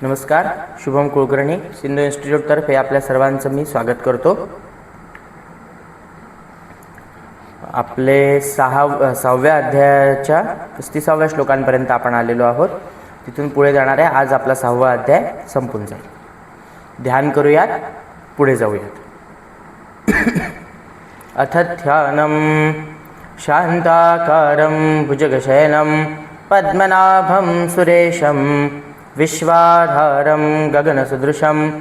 नमस्कार. शुभम कुलकर्णी, सिंधू इन्स्टिट्यूटतर्फे आपल्या सर्वांचं मी स्वागत करतो. आपले सहाव्या अध्यायाच्या 35व्या श्लोकांपर्यंत आपण आलेलो आहोत. तिथून पुढे जाणार आहे. आज आपला 6वा अध्याय संपून जाईल. ध्यान करूयात, पुढे जाऊयात. अथ ध्यानं शांताकारं भुजगशयनं पद्मनाभं सुरेशं विश्वाधारं गगनसदृशं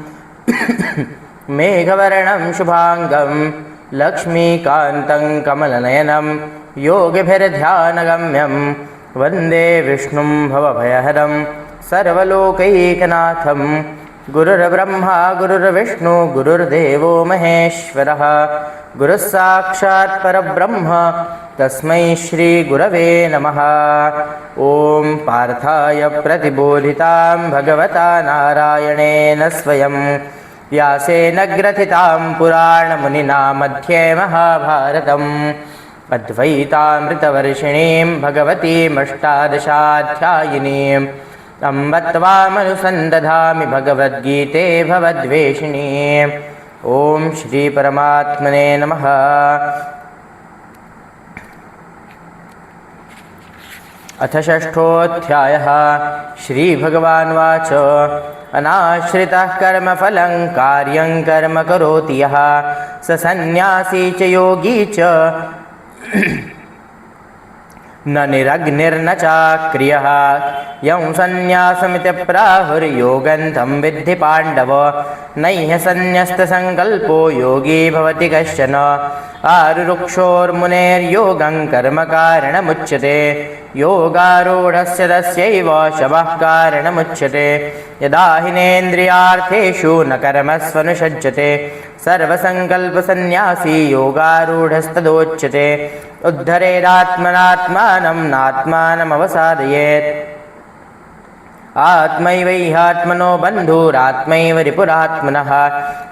मेघवर्णं शुभांगं लक्ष्मीकान्तं कमलनयनं योगिभिर्ध्यानगम्यं वन्दे विष्णुं भवभयहरं सर्वलोकैकनाथं. गुरुर्ब्रह्मा गुरुर्विष्णु गुरुर्देवो महेश्वरः. गुरुः साक्षात् परब्रह्म तस्मै श्रीगुरवे नमः. ॐ पार्थाय प्रतिबोधितां भगवता नारायणेन स्वयं व्यासेन ग्रथितां पुराणमुनिना मध्ये महाभारतम् अद्वैतामृतवर्षिणीं भगवतीमष्टादशाध्यायिनीम् अम्ब त्वामनुसन्दधामि भगवद्गीते भवद्वेषिणीम्. ॐ श्रीपरमात्मने नमः. अथ षष्ठोऽध्यायः. श्रीभगवानुवाच अनाश्रितः कर्मफलं कार्यं कर्म करोति यः स सन्न्यासी च योगी च न निरग्निर्न चाक्रियः. यं सन्न्यासमिति प्राहुर्योगं तं विद्धि पाण्डव. नैह सन्न्यस्तसङ्कल्पो योगी भवति कश्चन. आरुरुक्षोर्मुनेर्योगं कर्मकारणमुच्यते. योगारूढस्य तस्यैव शमः कारणमुच्यते. यदा हिनेन्द्रियार्थेषु न कर्मस्वनुषज्यते सर्वसङ्कल्पसन्न्यासी योगारूढस्तदोच्यते. उद्धरेदात्मनात्मानं नात्मानमवसादयेत्. आत्मैवैहात्मनो बन्धुरात्मैव रिपुरात्मनः.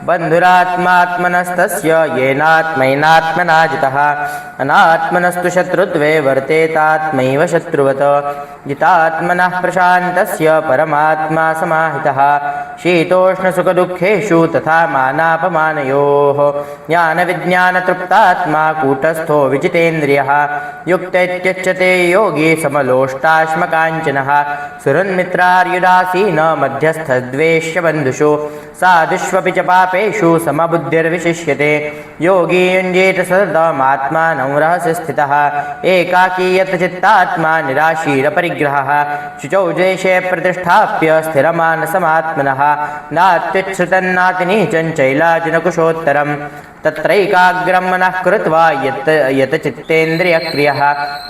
बन्धुरात्मात्मनस्तस्य येनात्मैनात्मना जितः. अनात्मनस्तु शत्रुत्वे वर्तेतात्मैव शत्रुवत्. जितात्मनः प्रशान्तस्य परमात्मा समाहितः. शीतोष्णसुखदुःखेषु तथा मानापमानयोः. ज्ञानविज्ञानतृप्तात्मा कूटस्थो विजितेन्द्रियः. युक्त इत्युच्यते योगी समलोष्टाश्मकाञ्चनः. सुहृन्मित्रार्युदासीन मध्यस्थद्वेष्यबन्धुषु. साधुष्वपि च पापेषु समबुद्धिर्विशिष्यते. योगी युञ्जेत सततमात्मानं रहसि स्थितः. एकाकी यतचित्तात्मा निराशीरपरिग्रहः. शुचौ द्वेषे प्रतिष्ठाप्य स्थिरमानसमात्मनः. नात्युच्छ्रितन्नातिनीचं चैलाजिनकुशोत्तरम्. तत्रैकाग्रं मनः कृत्वा यतचित्तेन्द्रियक्रियः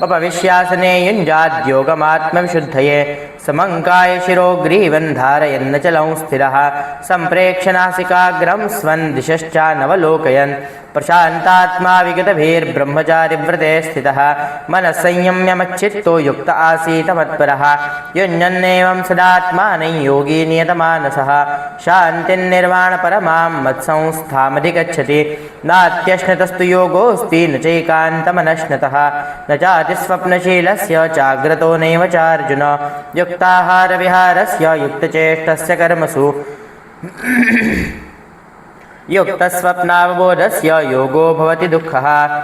उपविश्यासने युञ्जाद्योगमात्मविशुद्धये. समङ्काय शिरोग्रीवं धारयन्नचलं स्थिरः. सम्प्रेक्ष्य नासिकाग्रं स्वं दिशश्चानवलोकयन् प्रशान्तात्मा विगतभिर्ब्रह्मचारिव्रते स्थितः. मनः संयम्यमच्चित्तो युक्त आसीत् मत्परः. युञ्जन्नेवं सदात्मानं योगी नियतमानसः. शान्तिर्निर्वाणपरमां मत्संस्थामधिगच्छति. नात्यश्नतस्तु योगोऽस्ति न चैकान्तमनश्नतः. न चातिस्वप्नशीलस्य चाग्रतो नैव चार्जुन. युक्ताहारविहारस्य युक्तचेष्टस्य कर्मसु युक्तस्वप्नावबोधस्य योगो भवति दुःखः.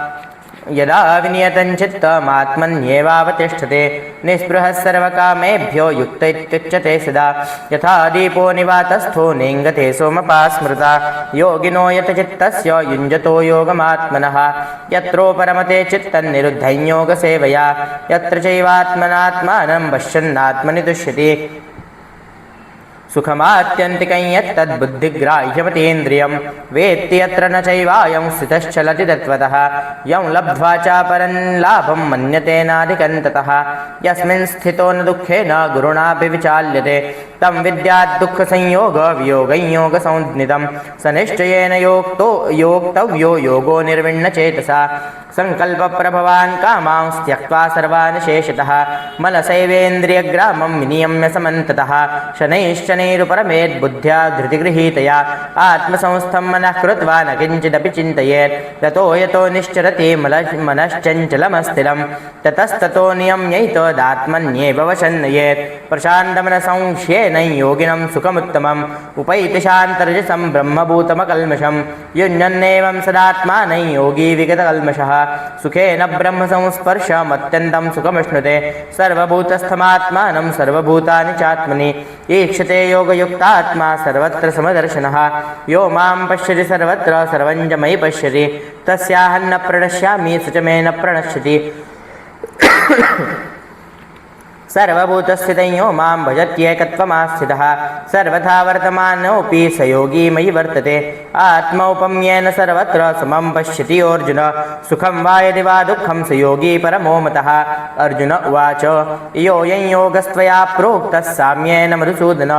यदा विनियतं चित्तमात्मन्येवावतिष्ठते. निःस्पृहः सर्वकामेभ्यो युक्त इत्युच्यते सदा. यथा दीपो निवातस्थो नेङ्गते सोमपा स्मृता. योगिनो यतचित्तस्य युञ्जतो योगमात्मनः. यत्रोपरमते चित्तं निरुद्धं योगसेवया. यत्र चैवात्मनात्मानं पश्यन्नात्मनि तुष्यति. सुखमात्यन्तिकं यत्तद्बुद्धिग्राह्यमतीन्द्रियं. वेत्ति यत्र न चैवायं स्थितश्चलति तत्त्वतः. यं लब्ध्वा चापरं लाभं मन्यतेनाधिकं ततः. यस्मिन् स्थितो न दुःखेन गुरुणापि विचाल्यते. तं विद्यात् दुःखसंयोगवियोगं योगसंज्ञितं. स निश्चयेन योक्तव्यो योगो निर्विण्णचेतसा. संकल्पप्रभवान् कामांस् त्यक्त्वा सर्वान् शेषतः. मनसैवेन्द्रियग्रामं विनियम्य समन्ततः. शनैश्चनैः निरुपरमेत् बुद्ध्या धृतिगृहीतया आत्मसंस्थं मनः कृत्वा न किञ्चिदपि चिन्तयेत् ततो यतो निश्चरति मनश्चञ्चलमस्थिरं ततस्ततो नियम्यैतदात्मन्येव वशन्नयेत् प्रशान्तमनसंशयेन योगिनं सुखमुत्तमम् उपैति शान्तरजसं ब्रह्मभूतमकल्मषं युञ्जन्नेवं सदात्मानं योगी विगतकल्मषः सुखेन ब्रह्मसंस्पर्शमत्यन्तं सुखमश्नुते सर्वभूतस्थमात्मानं सर्वभूतानि चात्मनि ईक्षते योगयुक्तात्मा सर्वत्र समदर्शनः यो मां पश्यति सर्वत्र सर्वं च मयि पश्यति तस्याहं न प्रणश्यामि स च मे न प्रणश्यति सर्वभूतस्थितं यो मां भजत्येकत्वमास्थितः सर्वथा वर्तमानोऽपि स योगी मयि वर्तते आत्मौपम्येन सर्वत्र समं पश्यति अर्जुन सुखं वा यदि वा दुःखं स योगी परमो मतः अर्जुन उवाच योऽयं योगस्त्वया प्रोक्तः साम्येन मधुसूदन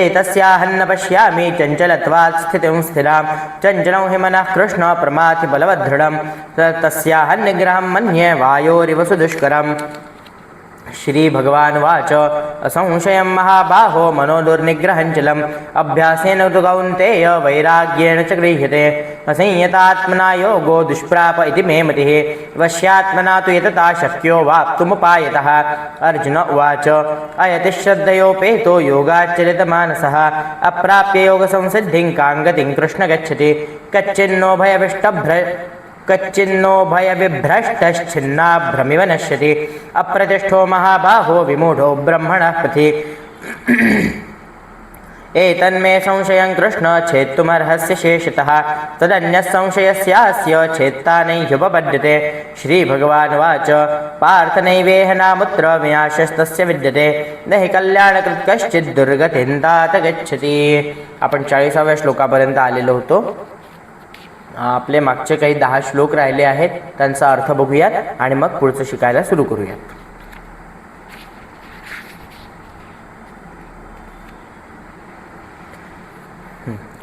एतस्याहं न पश्यामि चञ्चलत्वात् स्थितिं स्थिरां चञ्चलं हि मनः कृष्ण प्रमाथि बलवदृढं तस्याहं निग्रहं मन्ये वायोरिव सुदुष्करम् श्री भगवान् वाच असंशयं महाबाहो मनोदुर्निग्रहञ्चलम् अभ्यासेन तु कौन्तेय वैराग्येण च गृह्यते असंयतात्मना योगो दुष्प्राप इति मे मतिः वश्यात्मना तु यतता शक्यो वाप्तुमुपायतः अर्जुन उवाच अयति श्रद्धयोपेतो योगाच्चलितमानसः अप्राप्य योगसंसिद्धिं कां गतिं कृष्ण गच्छति कच्चिन्नो भयविभ्रष्टश्छिन्नाभ्रमिव नश्यति अप्रतिष्ठो महाबाहो विमूढो ब्रह्मणः पथि एतन्मे संशयं कृष्ण छेत्तुमर्हस्य शेषतः तदन्यः संशयस्यास्य छेत्ता नैह्युपपद्यते श्रीभगवानुवाच पार्थ नैवेह नामुत्र विनाशस्तस्य विद्यते न हि कल्याणकृत् कश्चित् दुर्गतिं तात गच्छति। आपण 40व्या श्लोकापर्यंत आलेलो होतो. आपले मागचे काही 10 श्लोक राहिले आहेत, त्यांचा अर्थ बघूयात आणि मग पुढचं शिकायला सुरू करूयात.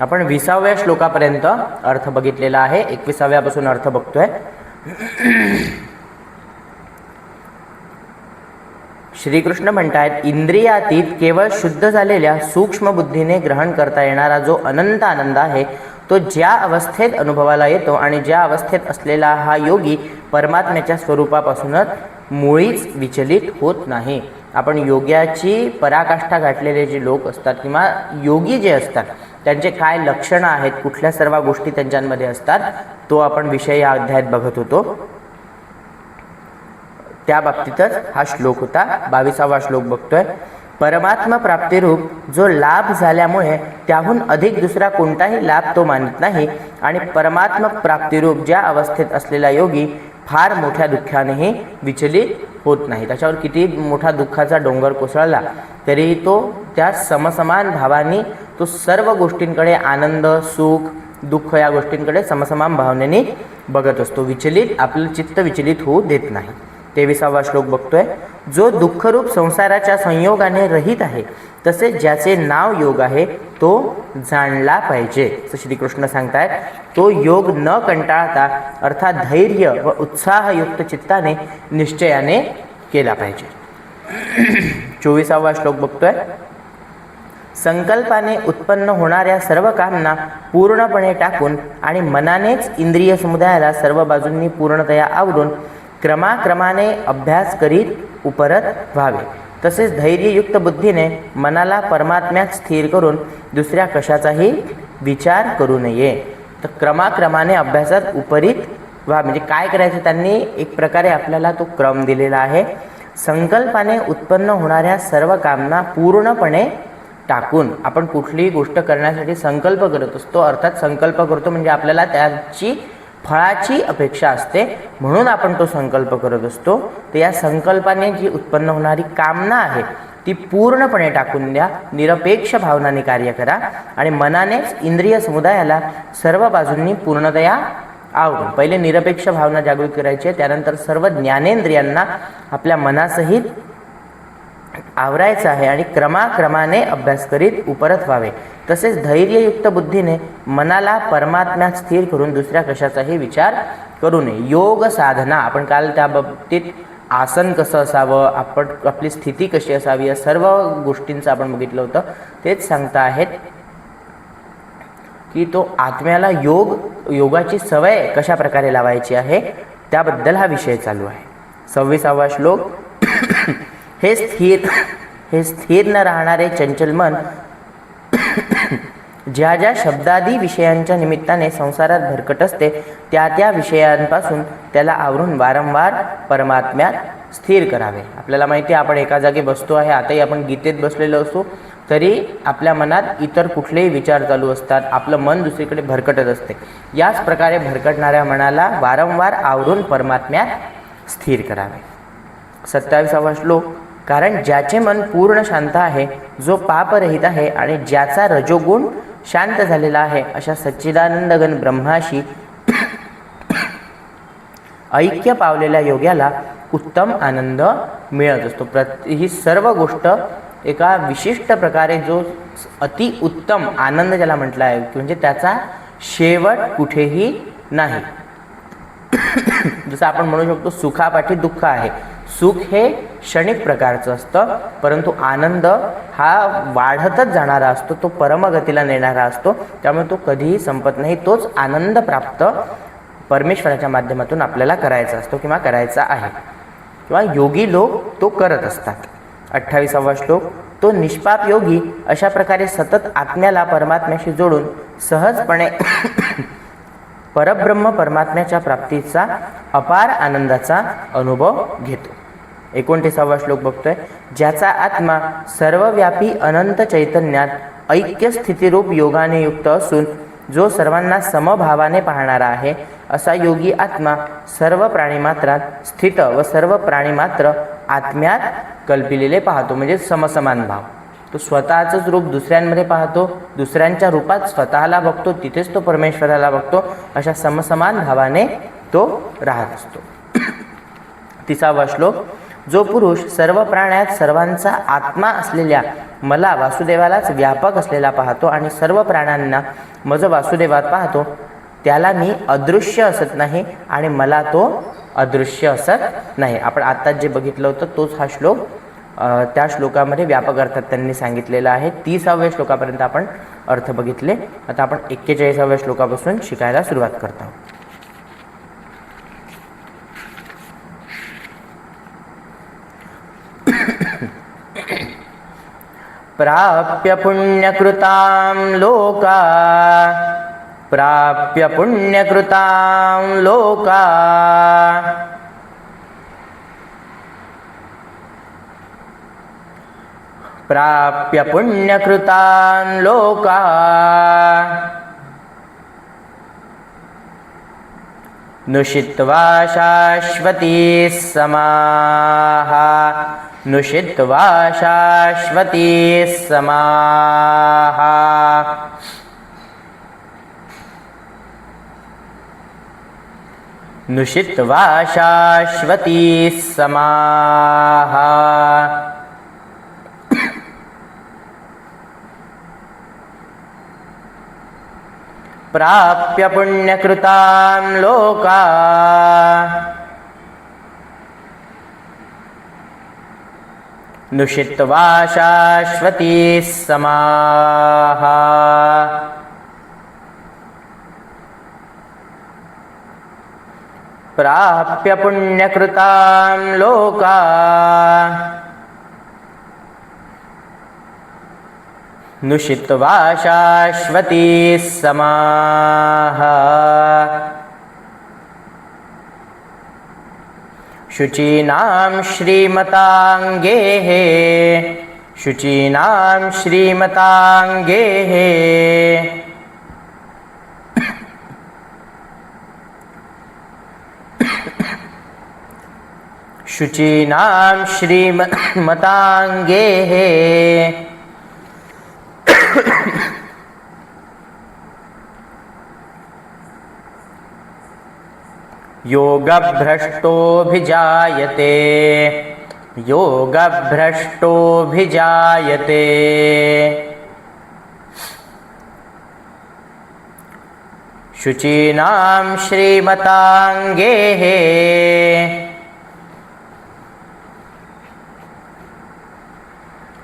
आपण 20व्या श्लोकापर्यंत अर्थ बघितलेला आहे. 21व्यापासून अर्थ बघतोय. श्रीकृष्ण म्हणतात, इंद्रियातीत केवळ शुद्ध झालेल्या सूक्ष्म बुद्धीने ग्रहण करता येणारा जो अनंत आनंद आहे तो ज्या अवस्थेत अनुभवाला येतो आणि ज्या अवस्थेत असलेला हा योगी परमात्म्याच्या स्वरूपापासूनच मुळीच विचलित होत नाही. आपण योग्याची पराकाष्ठा गाठलेले जे लोक असतात किंवा योगी जे असतात त्यांचे काय लक्षणं आहेत, कुठल्या सर्व गोष्टी त्यांच्यामध्ये असतात, तो आपण विषय या अध्यायात बघत होतो. त्या बाबतीतच हा श्लोक होता. 22वा श्लोक बघतोय. परमात्मा प्राप्तिरूप जो लाभ झाल्यामुळे त्याहून अधिक दुसरा कोणताही लाभ तो मानत नाही आणि परमात्मा प्राप्तिरूप ज्या अवस्थेत असलेला योगी फार मोठ्या दुःखानेही विचलित होत नाही. त्याच्यावर किती मोठा दुःखाचा डोंगर कोसळला तरीही तो त्या समसमान भावाने तो सर्व गोष्टींकडे, आनंद, सुख, दुःख या गोष्टींकडे समसमान भावनेने बघत असतो. विचलित, आपलं चित्त विचलित होऊ देत नाही. 23वा श्लोक बघतोय. जो दुःखरूप संसाराच्या संयोगाने रहित आहे तसेच ज्याचे नाव योग आहे तो जाणला पाहिजे. असं श्रीकृष्ण सांगतायत. तो योग न कंटाळता अर्थात धैर्य व उत्साहयुक्त चित्ताने निश्चयाने केला पाहिजे. 24वा श्लोक बघतोय. संकल्पाने उत्पन्न होणाऱ्या सर्व कामना पूर्णपणे टाकून आणि मनानेच इंद्रिय समुदायाला सर्व बाजूंनी पूर्णतया आवरून क्रमाक्रमाने अभ्यास करीत उपरत व्हावे. तसेच धैर्ययुक्त बुद्धीने मनाला परमात्म्यात स्थिर करून दुसऱ्या कशाचाही विचार करू नये. तर क्रमाक्रमाने अभ्यासात उपरीत व्हा म्हणजे काय करायचं, त्यांनी एक प्रकारे आपल्याला तो क्रम दिलेला आहे. संकल्पाने उत्पन्न होणाऱ्या सर्व कामना पूर्णपणे टाकून आपण कुठलीही गोष्ट करण्यासाठी संकल्प करत असतो. अर्थात संकल्प करतो म्हणजे आपल्याला त्याची फळाची अपेक्षा असते म्हणून आपण तो संकल्प करत असतो. तर या संकल्पाने जी उत्पन्न होणारी कामना आहे ती पूर्णपणे टाकून द्या. निरपेक्ष भावनाने कार्य करा आणि मनानेच इंद्रिय समुदायाला सर्व बाजूंनी पूर्णतया आवरून. पहिले निरपेक्ष भावना जागृत करायची आहे, त्यानंतर सर्व ज्ञानेंद्रियांना आपल्या मनासहित आवरायचं आहे आणि क्रमाक्रमाने अभ्यास करीत उपरत व्हावे. तसेच धैर्ययुक्त बुद्धीने मनाला परमात्म्यात स्थिर करून दुसऱ्या कशाचाही विचार करू नये. योग साधना, आपण काल त्या बाबतीत आसन कसं असावं, आपली स्थिती कशी असावी, या सर्व गोष्टींचं आपण बघितलं होतं. तेच सांगता आहेत की तो आत्म्याला योगाची सवय कशा प्रकारे लावायची आहे त्याबद्दल हा विषय चालू आहे. 26वा श्लोक. हे स्थिर न राहणारे चंचल मन ज्या ज्या शब्दादी विषयांच्या निमित्ताने संसारात भरकट असते त्या त्या विषयांपासून त्याला आवरून वारंवार परमात्म्यात स्थिर करावे. आपल्याला माहिती आहे आपण एका जागी बसतो आहे, आताही आपण गीतेत बसलेलो असतो तरी आपल्या मनात इतर कुठलेही विचार चालू असतात, आपलं मन दुसरीकडे भरकटत असते. याच प्रकारे भरकटणाऱ्या मनाला वारंवार आवरून परमात्म्यात स्थिर करावे. 27वा श्लोक. कारण ज्याचे मन पूर्ण शांत आहे, जो पापरहित आहे आणि ज्याचा रजोगुण शांत झालेला आहे, अशा सच्चिदानंदघन ब्रह्माशी ऐक्य पावलेल्या योग्याला उत्तम आनंद मिळत असतो. ही सर्व गोष्ट एका विशिष्ट प्रकारे जो अति उत्तम आनंद ज्याला म्हटला आहे, म्हणजे त्याचा शेवट कुठेही नाही. जसं आपण म्हणू शकतो सुखापाठी दुःख आहे. सुख हे क्षणिक प्रकारचं असतं, परंतु आनंद हा वाढतच जाणारा असतो, तो परमगतीला नेणारा असतो, त्यामुळे तो कधीही संपत नाही. तोच आनंद प्राप्त परमेश्वराच्या माध्यमातून आपल्याला करायचा असतो किंवा करायचा आहे किंवा योगी लोक तो करत असतात. 28वा श्लोक. तो निष्पाप योगी अशा प्रकारे सतत आत्म्याला परमात्म्याशी जोडून सहजपणे परब्रह्म परमात्म्याच्या प्राप्तीचा अपार आनंदाचा अनुभव घेतो. 29वा श्लोक बघतोय. ज्याचा आत्मा सर्वव्यापी अनंत चैतन्यात ऐक्य स्थितिरूप योगाने युक्त असून जो सर्वांना समभावाने पाहणारा आहे, असा योगी आत्मा सर्व प्राणीमात्रात स्थित व सर्व प्राणीमात्र आत्म्यात कल्पिलेले पाहतो. म्हणजे समसमान भाव. तो स्वतःचंच रूप दुसऱ्यांमध्ये पाहतो, दुसऱ्यांच्या रूपात स्वतःला बघतो, तिथेच तो परमेश्वराला बघतो. अशा समसमान भावाने तो राहत असतो. 30वा श्लोक. जो पुरुष सर्व प्राण्यात सर्वांचा आत्मा असलेल्या मला वासुदेवालाच व्यापक असलेला पाहतो आणि सर्व प्राण्यांना मज वासुदेवात पाहतो, त्याला मी अदृश्य असत नाही आणि मला तो अदृश्य असत नाही. आपण आत्ताच जे बघितलं होतं तोच हा श्लोक त्या श्लोकामध्ये व्यापक अर्थात त्यांनी सांगितलेला आहे. 30व्या श्लोकापर्यंत आपण अर्थ बघितले. आता आपण 41व्या श्लोकापासून शिकायला सुरुवात करत आहोत. प्राप्य पुण्यकृतां लोका प्राप्य पुण्यकृतां लोका प्राप्य पुण्यकृतां लोका नुषित्वा शाश्वती समाः नुषित्वा शाश्वती समाः नुषित्वा शाश्वती समाः प्राप्य पुण्यकृतां लोका नुषित्वा शाश्वती समाः प्राप्य पुण्यकृतां लोका नुषित्वा शाश्वती समाः शुचीनां श्रीमताङ्गेः शुचीनां श्रीमताङ्गेः शुचीनां श्रीमताङ्गेः योगभ्रष्टोऽभिजायते योगभ्रष्टोऽभिजायते शुचीनां श्रीमताङ्गेः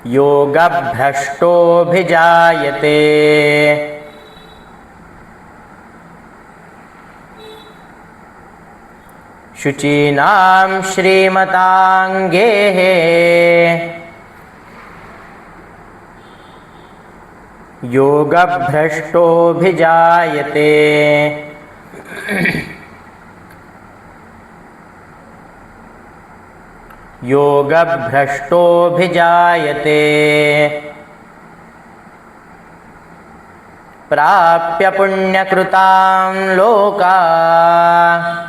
योगभ्रष्टोऽभिजायते। शुचीनां श्रीमताङ्गेः योगभ्रष्टोऽभिजायते। योगभ्रष्टोऽभिजायते। प्राप्य पुण्यकृतां लोकान्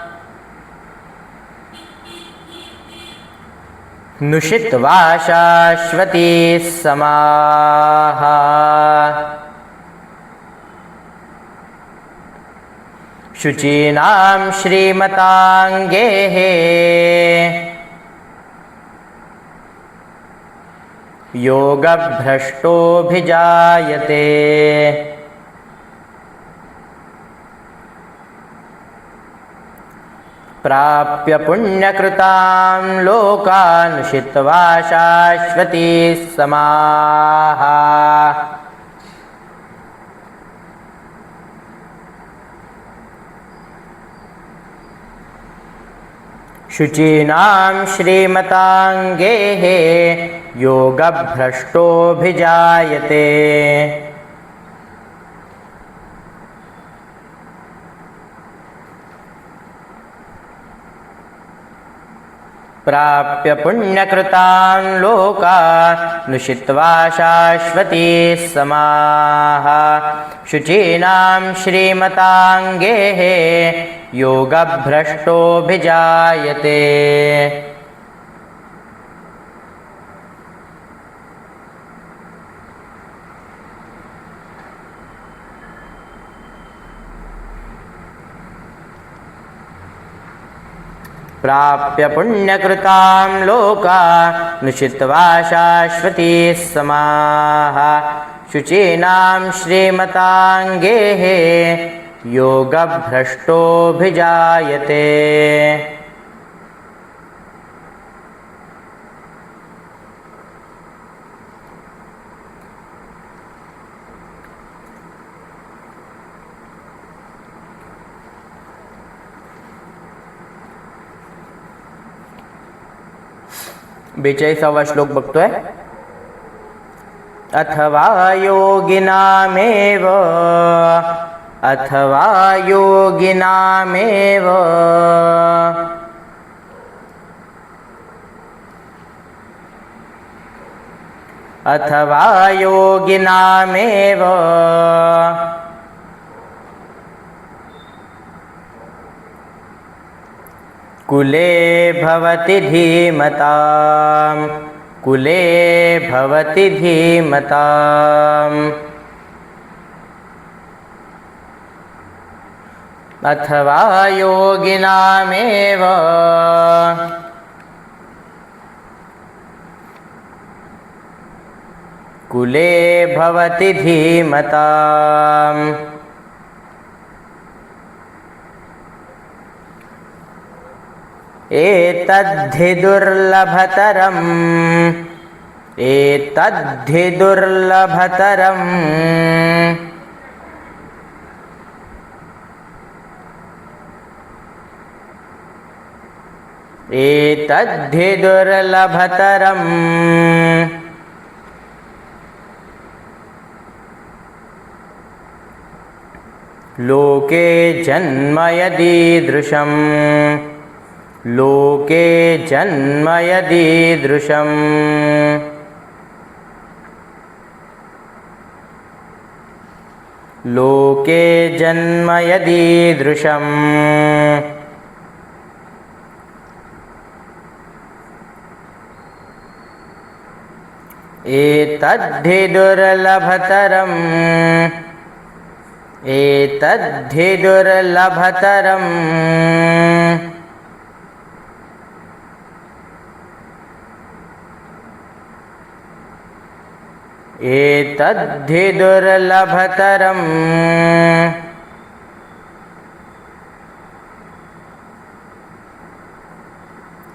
नुषित्वा शाश्वती समाः। शुचीनां श्रीमताङ्गेः योगभ्रष्टोऽभिजायते। प्राप्य पुण्यकृतां लोकान् नुषित्वा शाश्वती समाः। शुचीनां श्रीमताङ्गेः योगभ्रष्टोऽभिजायते। प्राप्य पुण्यकृतां लोकान् नुषित्वा शाश्वती समाः। शुचीनां श्रीमताङ्गेः योगभ्रष्टोऽभिजायते। प्राप्य पुण्यकृतां लोकान् नुषित्वा शाश्वती समाः। शुचीनां श्रीमताङ्गेः योगभ्रष्टोऽभिजायते। बेचाळीसावा श्लोक बघतोय. अथवा योगिनामेव अथवा योगिनामेव अथवा योगिनामेव कुले भवति धीमताम् कुले भवति धीमताम्. अथवा योगिनामेव कुले भवति धीमताम्. एतद्धि दुर्लभतरम् एतद्धि दुर्लभतरम् एतद्धि दुर्लभतरम्. लोके जन्म यदीदृशम् लोके जन्म यदीदृशम्. लोके जन्म यदीदृशम्. एतद्धि दुर्लभतरम् एतद्धि दुर्लभतरम्. एतद्धि दुर्लभतरम्.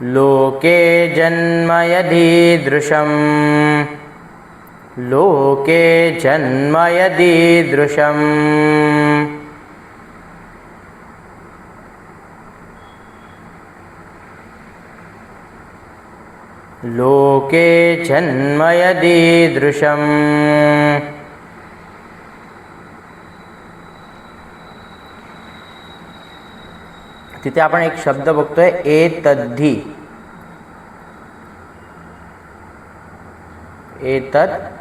लोके जन्म यदीदृशम् लोके जन्म यदीदृशम् लोके जन्म यदीदृशम् तिथे आपण एक शब्द बघतोय एतद्धि एतद्धिग्धी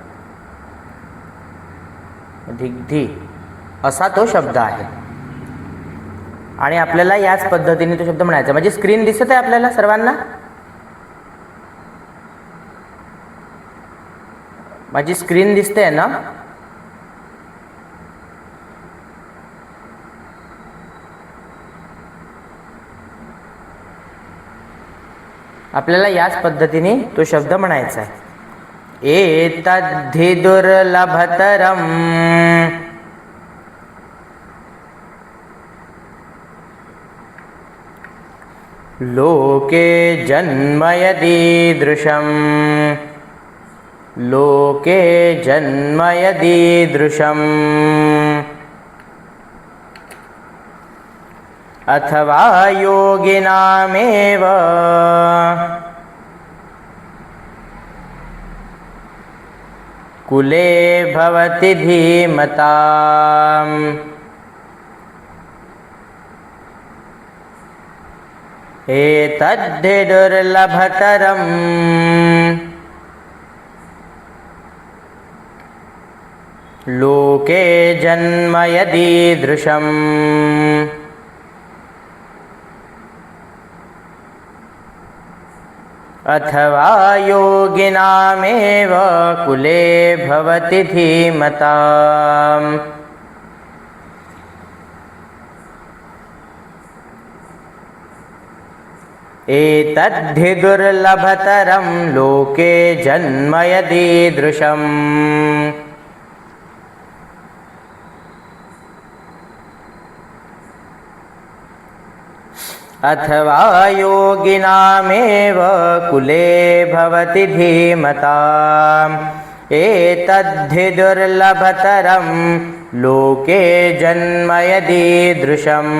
असा तो शब्द आहे आणि आपल्याला याच पद्धतीने तो शब्द म्हणायचा. म्हणजे स्क्रीन दिसत आहे आपल्याला सर्वांना? माझी स्क्रीन दिसते ना? आपल्याला याच पद्धतीने तो शब्द म्हणायचा आहे. एतद्धि दुर्लभतरम् लोके जन्म यदीदृशम् लोके जन्म यदीदृशम् अथवा योगिनामेव कुले भवति धीमताम् एतद्धि दुर्लभतरम् लोके जन्म यदीदृशम् अथवा योगिनामेव कुले भवति धीमताम् एतद्धि दुर्लभतरं लोके जन्म यदीदृशम् अथवा योगिनामेव कुले भवति धीमताम् एतद्धि दुर्लभतरं लोके जन्म यदीदृशम्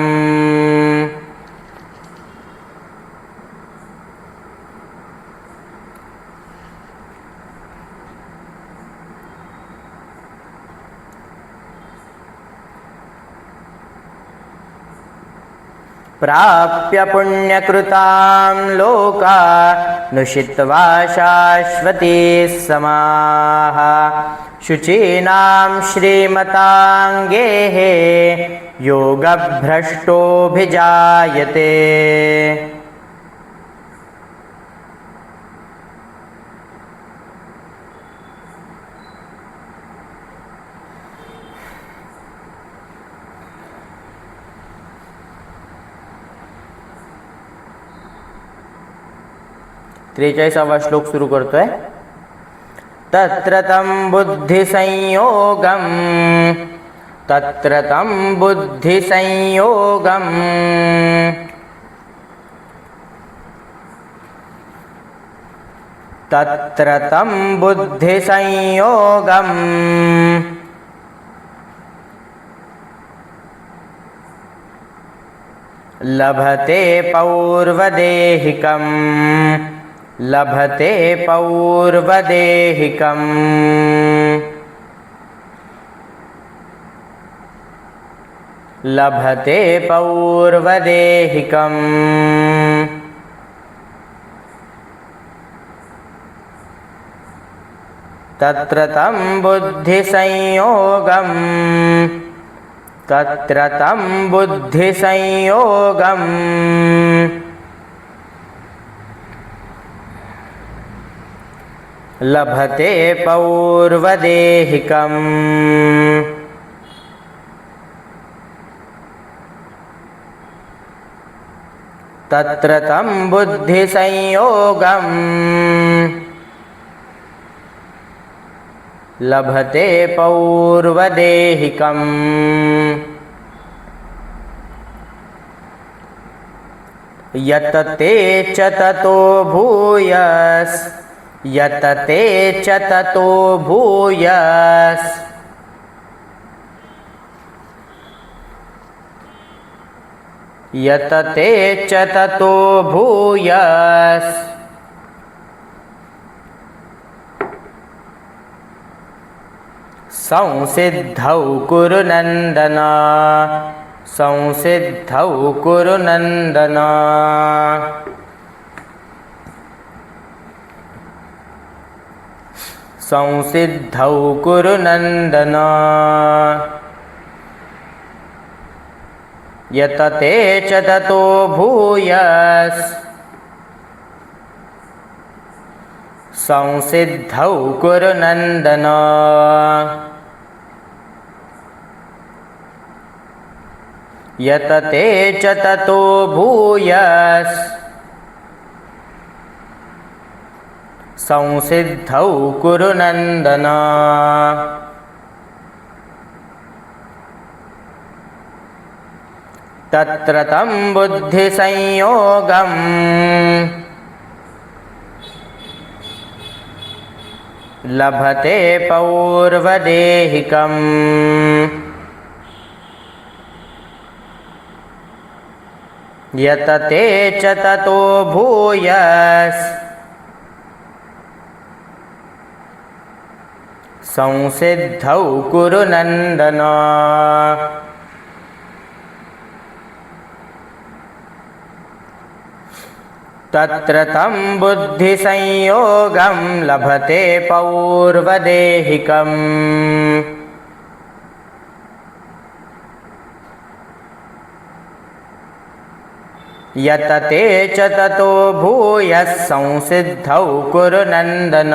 प्राप्य पुण्यकृतां लोका नुषित्वा शाश्वती समाः शुचीनां श्रीमताङ्गेः योगभ्रष्टोऽभिजायते त्रेचाळीसावा श्लोक सुरू करतोय. तत्र तं बुद्धिसंयोगम् तत्र तं बुद्धिसंयोगम् तत्र तं बुद्धिसंयोगम् लभते पौर्वदेहिकम् लभते पौर्वदेहिकम् लभते पौर्वदेहिकम् तत्र तं बुद्धिसंयोगम् तत्र तं बुद्धिसंयोगम् लभते पौर्वदेहिकम् तत्र तं बुद्धिसंयोगम् लभते पौर्वदेहिकम् यत ते च ततो भूयस् यतते च ततो भूयस् यतते च ततो भूयस् संसिद्धौ कुरु नन्दन संसिद्धौ कुरु नन्दन संसिद्धौ कुरु नन्दन यतते च ततो भूयस् संसिद्धौ कुरु नन्दन यतते च ततो भूयस् संसिद्धौ कुरु नन्दन तत्र तं बुद्धिसंयोगं लभते पौर्वदेहिकम् यतते च ततो भूयस् संसिद्धौ कुरु नन्दन तत्र तं बुद्धिसंयोगं लभते पौर्वदेहिकम् यतते च ततो भूयः संसिद्धौ कुरु नन्दन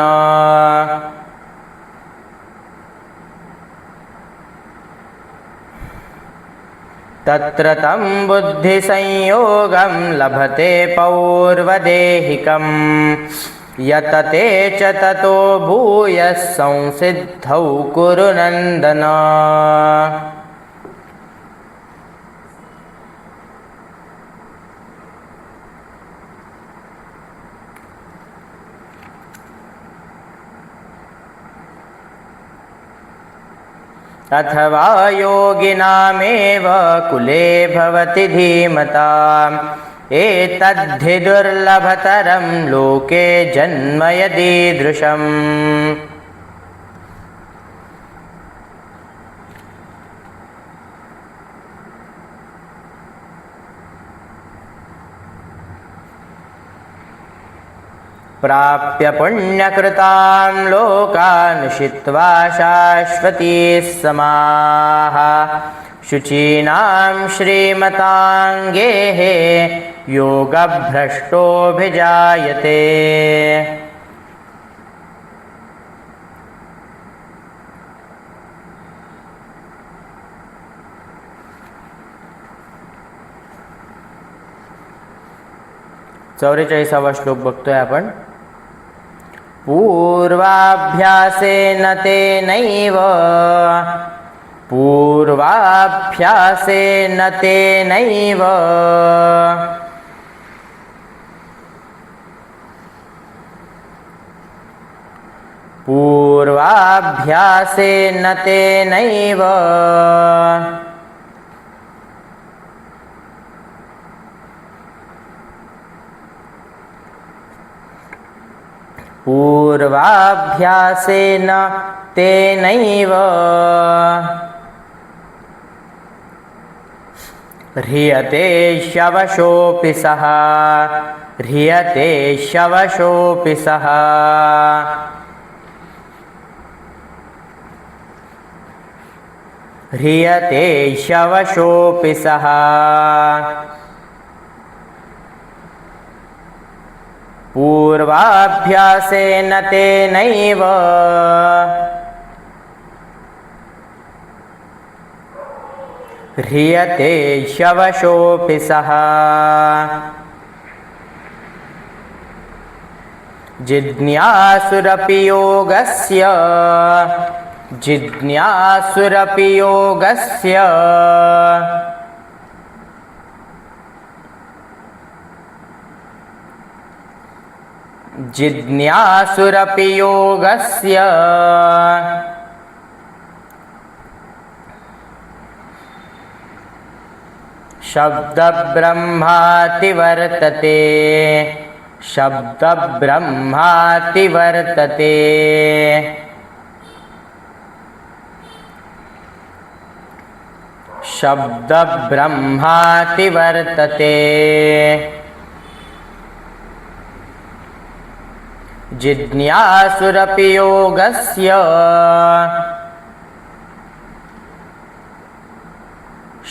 तत्र तं बुद्धिसंयोगं लभते पौर्वदेहिकम् यतते च ततो भूयः संसिद्धौ कुरु नन्दन अथवा योगिनामेव कुले भवति धीमताम् एतद्धि दुर्लभतरं लोके जन्म यदीदृशम् प्राप्य पुण्यकृतां लोकान् शित्वा शाश्वतीः समाः शुचीनां श्रीमताङ्गेः योगभ्रष्टोऽभिजायते चौवेचाळीसावा श्लोक बघतोय आपण. पूर्वाभ्यासेन तेनैव पूर्वाभ्यासेन तेनैव पूर्वाभ्यासेन तेनैव पूर्वाभ्यासेन तेनैव ह्रियते शवशोऽपि सः ह्रियते शवशोऽपि सः ह्रियते शवशोऽपि सः पूर्वाभ्यासेन तेनैव ह्रियते शवशोऽपि सः जिज्ञासुरपि योगस्य जिज्ञासुरपि योगस्य जिज्ञासुरपि योगस्य शब्दब्रह्माति वर्तते शब्दब्रह्माति वर्तते शब्दब्रह्माति वर्तते जिज्ञासुरपि योगस्य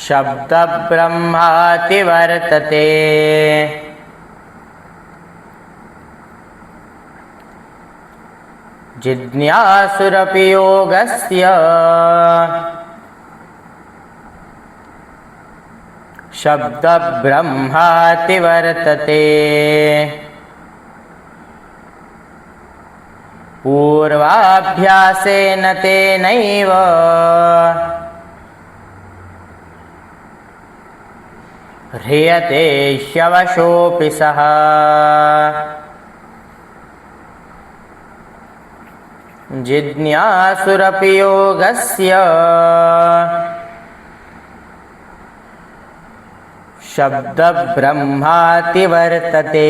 शब्दब्रह्माति वर्तते जिज्ञासुरपि योगस्य शब्दब्रह्माति वर्तते पूर्वाभ्यासेन तेनैव ह्रियते ह्यवशोऽपि सः जिज्ञासुरपि योगस्य शब्दब्रह्माति वर्तते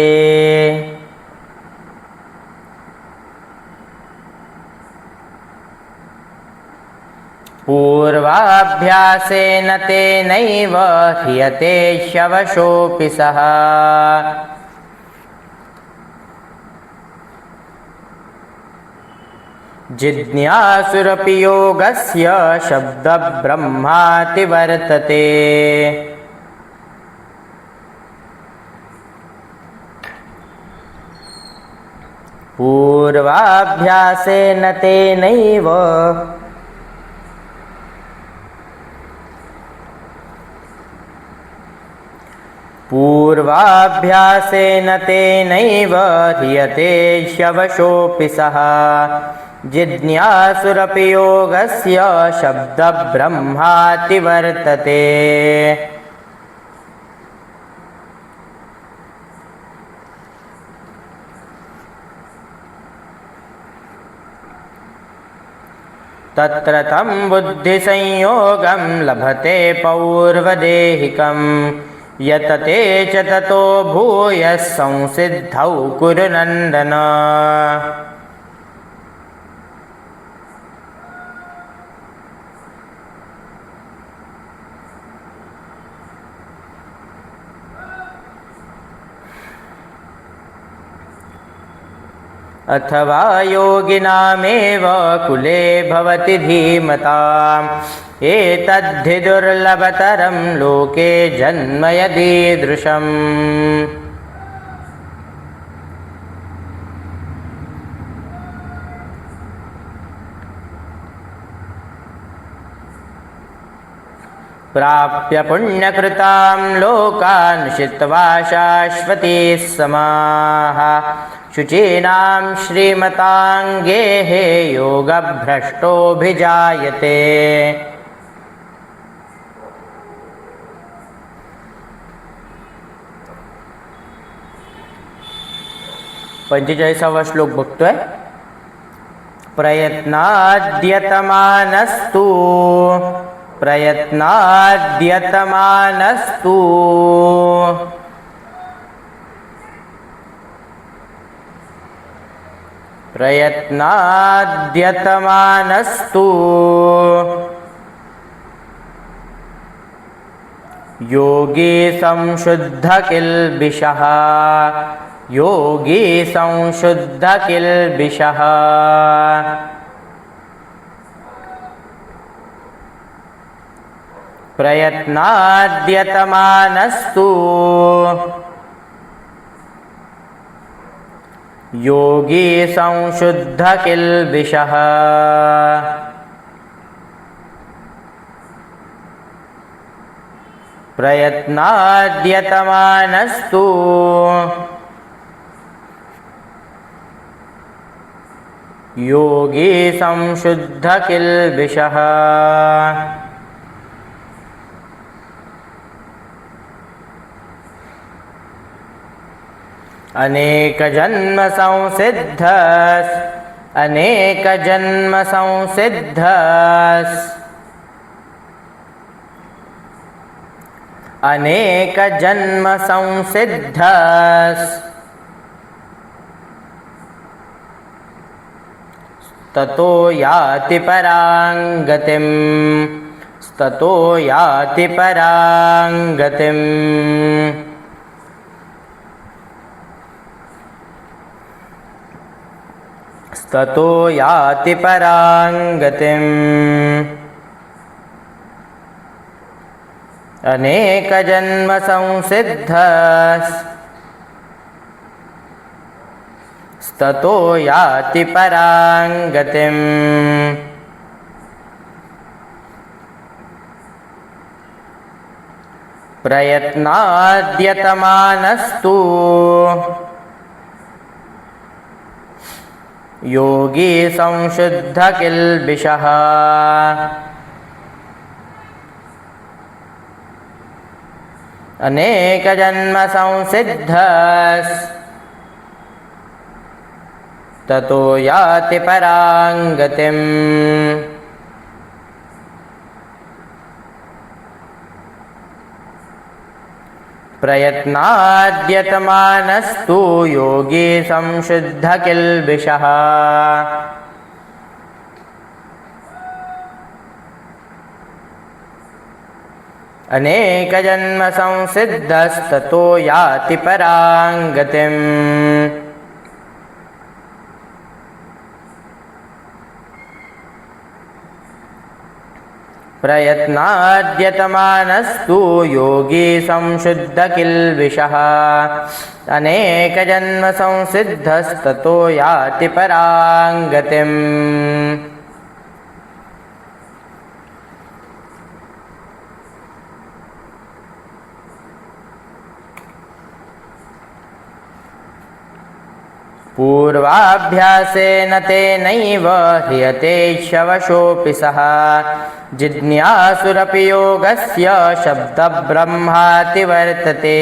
पूर्वाभ्यासेन तेनैव ह्रियते ह्यवशोऽपि सः जिज्ञासुरपि योगस्य शब्दब्रह्माति वर्तते पूर्वाभ्यासेन तेनैव पूर्वाभ्यासेन तेनैव ह्रियते ह्यवशोऽपि सः जिज्ञासुरपि योगस्य शब्दब्रह्माति वर्तते तत्र तं बुद्धिसंयोगं लभते पौर्वदेहिकं यतते च ततो भूयः संसिद्धौ कुरु नन्दन अथवा योगिनामेव कुले भवति धीमताम् एतद्धि दुर्लभतरं लोके जन्म यदीदृशम् प्राप्य पुण्यकृतां लोकान् शित्वा शाश्वतीः समाः शुचीनां श्रीमताङ्गेः योगभ्रष्टोऽभिजायते पंचेचाळीसावा श्लोक बघतोय. प्रयत्नाद्यतमानस्तु प्रयत्नाद्यतमानस्तु प्रयत्नाद्यतमानस्तु योगी संशुद्ध किल्बिषः योगी संशुद्ध किल्बिषः प्रयत्नाद्यतमानस्तु योगी संशुद्ध किल्बिषः प्रयत्नाद्यतमानस्तु योगी संशुद्ध किल्बिषः अनेक जन्म संसिद्धस् ततो याति परां गतिम् ततो याति परां गतिम् ततो याति परां गतिम् अनेक जन्म संसिद्धस् ततो याति परां गतिम् प्रयत्नाद्यतमानस्तु योगी संशुद्ध किल्बिषः अनेक जन्म संसिद्धस् ततो याति परां गतिम् प्रयत्नाद्यतमानस्तु योगी संशुद्ध किल्बिषः अनेक जन्म संसिद्धस्ततो याति परां गतिम् प्रयत्नाद्यतमानस्तु योगी संशुद्ध किल्बिषः अनेक जन्म संसिद्धस्ततो याति परां गतिम् पूर्वाभ्यासेन तेनैव ह्रियते शवशोऽपि सः जिज्ञासुरपि योगस्य शब्दब्रह्माति वर्तते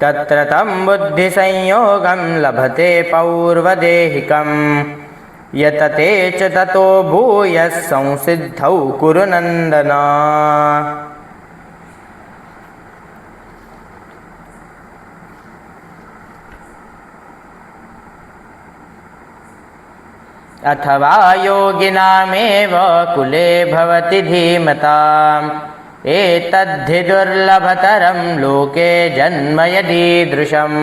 तत्र तं बुद्धिसंयोगं लभते पौर्वदेहिकम् यतते च ततो भूयः संसिद्धौ कुरु नन्दन अथवा योगिनामेव कुले भवति धीमताम् एतद्धि दुर्लभतरं लोके जन्म यदीदृशम्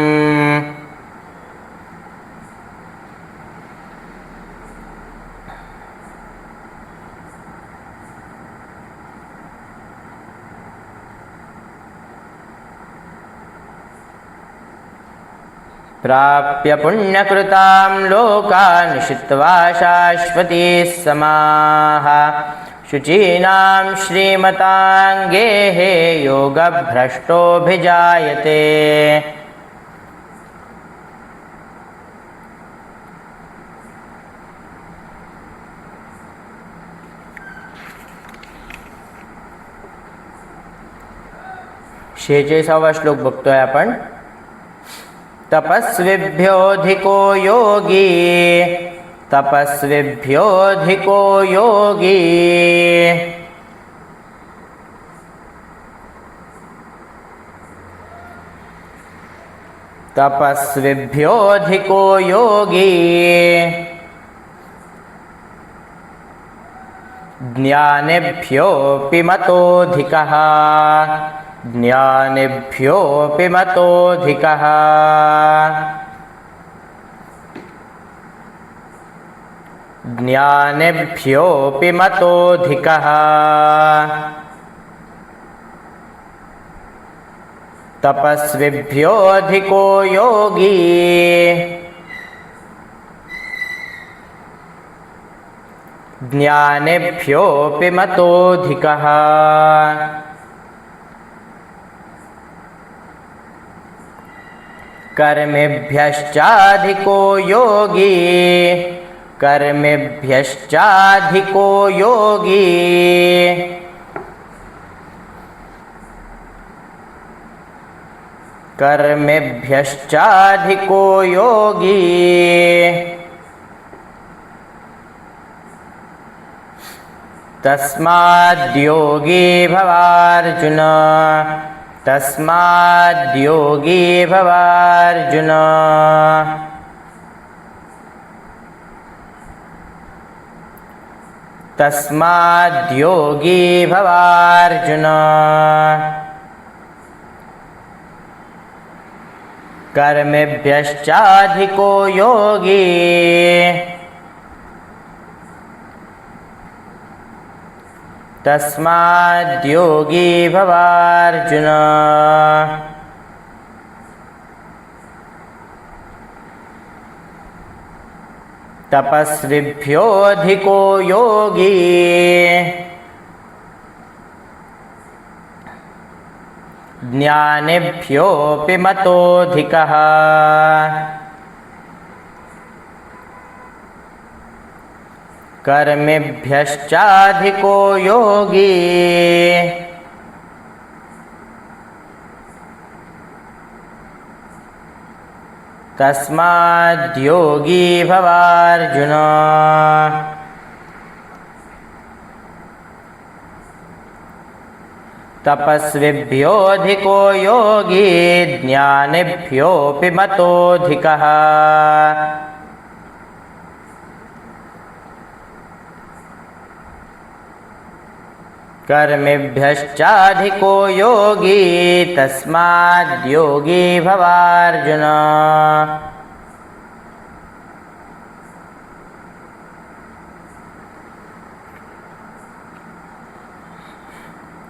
प्राप्य पुण्यकृतां लोकान् शित्वा शाश्वतीः समाः शुचीनां श्रीमताङ्गेः योगभ्रष्टोऽभिजायते शेहेचाळीसावा श्लोक बघतोय आपण. तपस्विभ्योऽधिको योगी तपस्विभ्योऽधिको योगी तपस्विभ्योऽधिको योगी ज्ञानिभ्योऽपि मतोऽधिकः ज्ञानिभ्योऽपि मतोऽधिकः ज्ञानिभ्योऽपि मतोऽधिकः तपस्विभ्योऽधिको योगी ज्ञानिभ्योऽपि मतोऽधिकः कर्मिभ्यश्चाधिको योगी कर्मेभ्यश्चाधिको योगी कर्मेभ्यश्चाधिको योगी तस्माद्योगी भवार्जुन तस्माद्योगी भवार्जुन तस्माद्योगी भवार्जुन कर्मेभ्यश्चाधिको योगी तस्माद्योगी भवार्जुन तपस्विभ्योऽधिको योगी ज्ञानिभ्योऽपि मतोऽधिकः कर्मेभ्यश्चाधिको योगी तस्माद्योगी भवार्जुन तपस्विभ्योऽधिको योगी ज्ञानिभ्योऽपि मतोऽधिकः कर्मेभ्यश्चाधिको योगी तस्माद्योगी भवार्जुन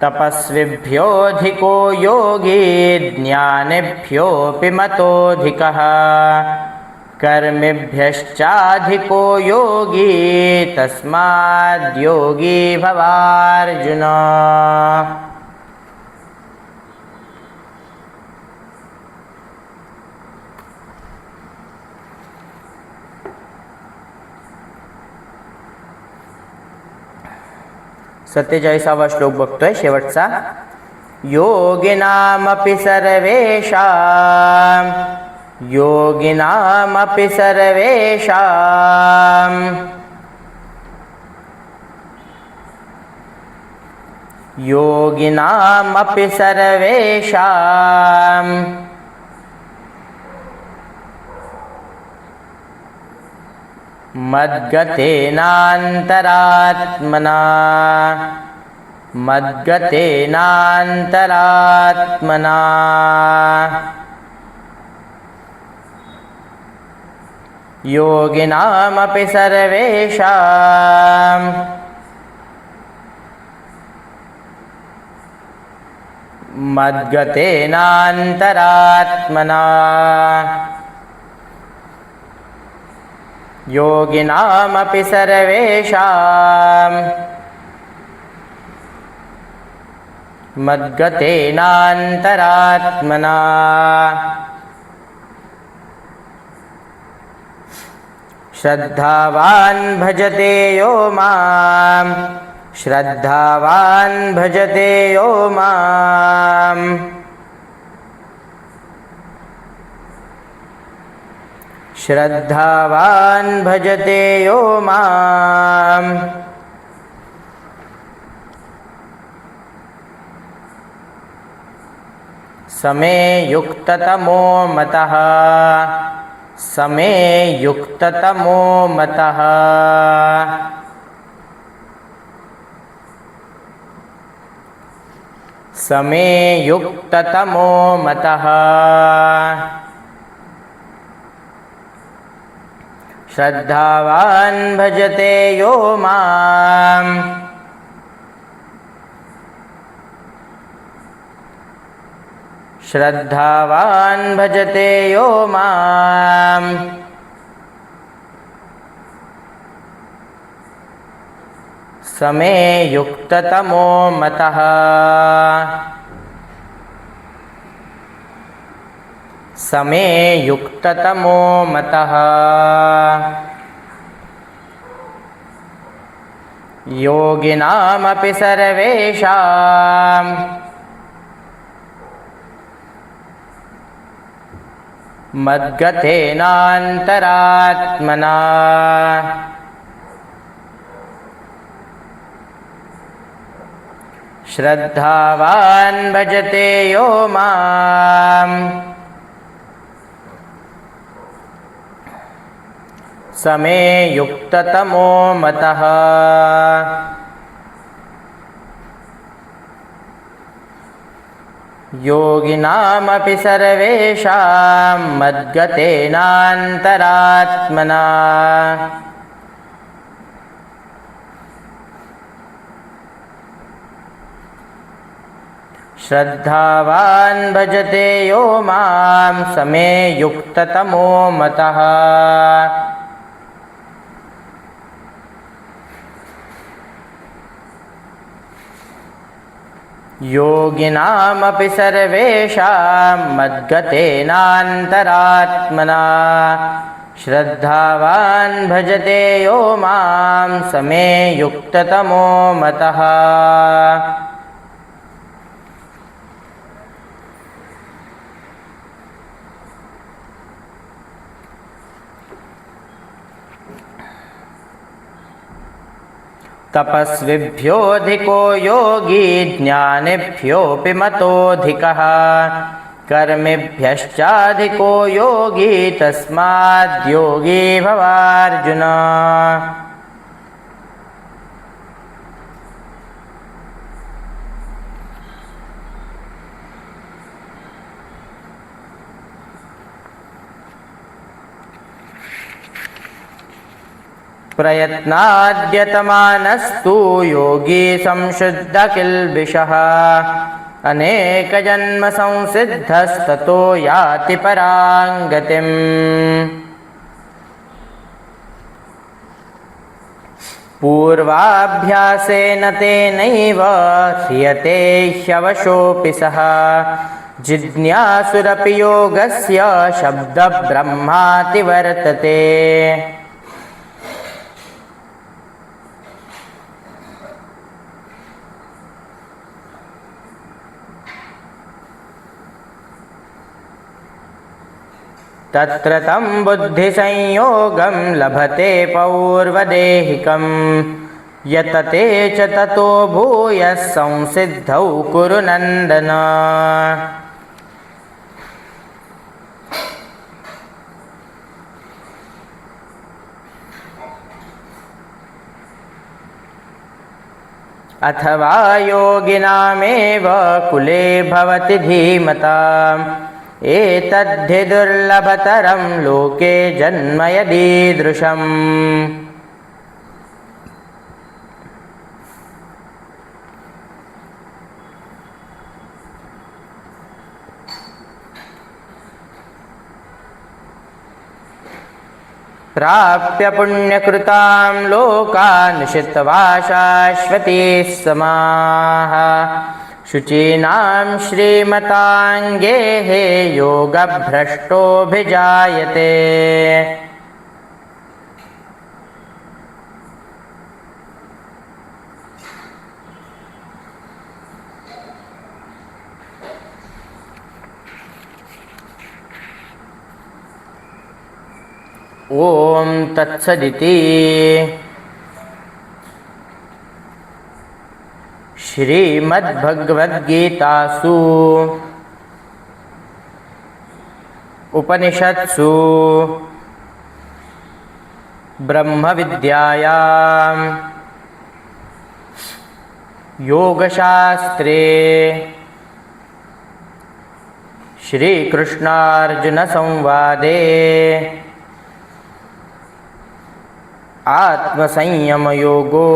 तपस्विभ्योऽधिको योगी ज्ञानिभ्योऽपि मतोऽधिकः कर्मेभ्यश्चाधिको योगी तस्माद्योगी भवार्जुन सत्तेचाळीसावा श्लोक बघतोय शेवटचा योगिनामपि सर्वेषां योगिनामपि सर्वेषां योगिनामपि सर्वेषां मद्गतेनान्तरात्मना मद्गतेनान्तरात्मना योगिनामपि सर्वेषां मद्गतेनान्तरात्मना योगिनामपि सर्वेषां मद्गतेनान्तरात्मना श्रद्धावान् भजते यो मां श्रद्धावान् भजते यो मां श्रद्धावान् भजते यो मां समे युक्ततमो मतः समे युक्ततमो मतः समे युक्ततमो मतः श्रद्धावान् भजते यो मां श्रद्धावान् भजते यो मां समे युक्ततमो मतः समे युक्ततमो मतः योगिनामपि सर्वेषां मद्गतेनान्तरात्मना श्रद्धावान् भजते यो मां समे युक्ततमो मतः। योगिनामपि सर्वेषां मद्गतेनान्तरात्मना श्रद्धावान् भजते यो मां समे युक्ततमो मतः। योगिनामपि सर्वेषां मद्गतेनान्तरात्मना श्रद्धावान् भजते यो मां समे युक्ततमो मतः। तपस्विभ्योऽधिको योगी ज्ञानिभ्योऽपि मतोऽधिकः कर्मिभ्यश्चाधिको योगी तस्माद् योगी भवार्जुन। प्रयत्नाद्यतमानस्तु योगी संशुद्धकिल्बिषः अनेकजन्म संसिद्धस्ततो याति परां गतिम्। पूर्वाभ्यासेन तेनैव ह्रियते ह्यवशोऽपि सः जिज्ञासुरपि योगस्य शब्दब्रह्माति वर्तते। तत्र तं बुद्धिसंयोगं लभते पौर्वदेहिकं यतते च ततो भूयः संसिद्धौ कुरु नन्दन। अथवा योगिनामेव कुले भवति धीमताम् एतद्धि दुर्लभतरं लोके जन्म यदीदृशम्। प्राप्य पुण्यकृतां लोकान् शित्वा शाश्वतीः समाः शुचीनां श्रीमताङ्गेः योगभ्रष्टोऽभिजायते। ओम तत्सदिति श्रीमद्भगवद्गीतासु उपनिषत्सु ब्रह्मविद्यायां योगशास्त्रे श्रीकृष्णार्जुनसंवादे आत्मसंयमयोगो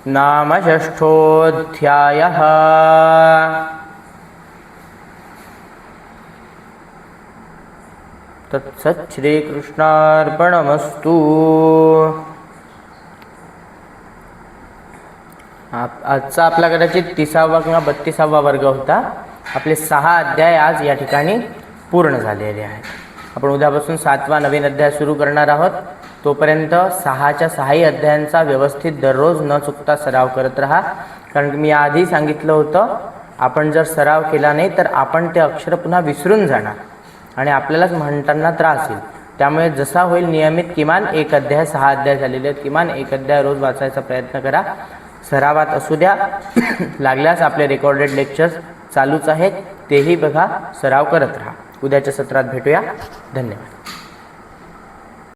नाम षष्ठोऽध्यायः। तत्सत् श्रीकृष्णार्पणमस्तु। आजचा आपला कदाचित 30वा किंवा 32वा वर्ग होता। आपले 6 अध्याय आज या ठिकाणी पूर्ण झालेले आहेत। आपण उद्यापासून 7वा नवीन अध्याय सुरू करणार आहोत। तोपर्यंत 6च्या 6ही अध्यायांचा व्यवस्थित दररोज न चुकता सराव करत राहा. कारण की मी आधी सांगितलं होतं, आपण जर सराव केला नाही तर आपण ते अक्षर पुन्हा विसरून जाणार आणि आपल्यालाच म्हणताना त्रास येईल. त्यामुळे जसा होईल नियमित किमान 1 अध्याय, 6 अध्याय झालेले आहेत, किमान 1 अध्याय रोज वाचायचा प्रयत्न करा. सरावात असू द्या. लागल्यास आपले रेकॉर्डेड लेक्चर्स चालूच आहेत, तेही बघा, सराव करत राहा. उद्याच्या सत्रात भेटूया. धन्यवाद.